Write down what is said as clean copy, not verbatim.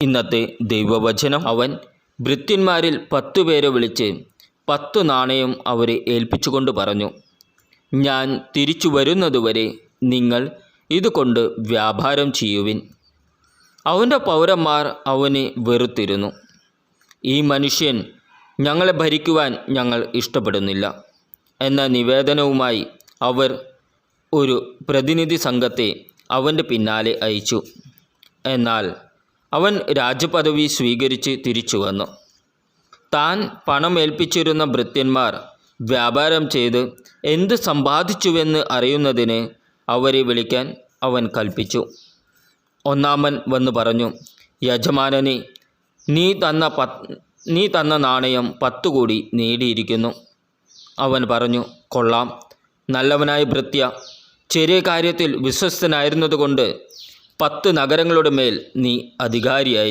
ഇന്നത്തെ ദൈവവചനം. അവൻ ഭൃത്യന്മാരിൽ 10 പേരെ വിളിച്ച് 10 നാണയം അവരെ ഏൽപ്പിച്ചുകൊണ്ട് പറഞ്ഞു, ഞാൻ തിരിച്ചു വരുന്നതുവരെ നിങ്ങൾ ഇതുകൊണ്ട് വ്യാപാരം ചെയ്യുവിൻ. അവൻ്റെ പൗരന്മാർ അവനെ വെറുത്തിരുന്നു. ഈ മനുഷ്യൻ ഞങ്ങളെ ഭരിക്കുവാൻ ഞങ്ങൾ ഇഷ്ടപ്പെടുന്നില്ല എന്ന നിവേദനവുമായി അവർ ഒരു പ്രതിനിധി സംഘത്തെ അവൻ്റെ പിന്നാലെ അയച്ചു. എന്നാൽ അവൻ രാജപദവി സ്വീകരിച്ച് തിരിച്ചു വന്നു. താൻ പണം ഏൽപ്പിച്ചിരുന്ന ഭൃത്യന്മാർ വ്യാപാരം ചെയ്ത് എന്ത് സമ്പാദിച്ചുവെന്ന് അറിയുന്നതിന് അവരെ വിളിക്കാൻ അവൻ കൽപ്പിച്ചു. ഒന്നാമൻ വന്നു പറഞ്ഞു, യജമാനനെ, നീ തന്ന നാണയം 10 കൂടി നേടിയിരിക്കുന്നു. അവൻ പറഞ്ഞു, കൊള്ളാം, നല്ലവനായ ഭൃത്യ, ചെറിയ കാര്യത്തിൽ വിശ്വസ്തനായിരുന്നതുകൊണ്ട് 10 നഗരങ്ങളുടെ മേൽ നീ അധികാരിയായി.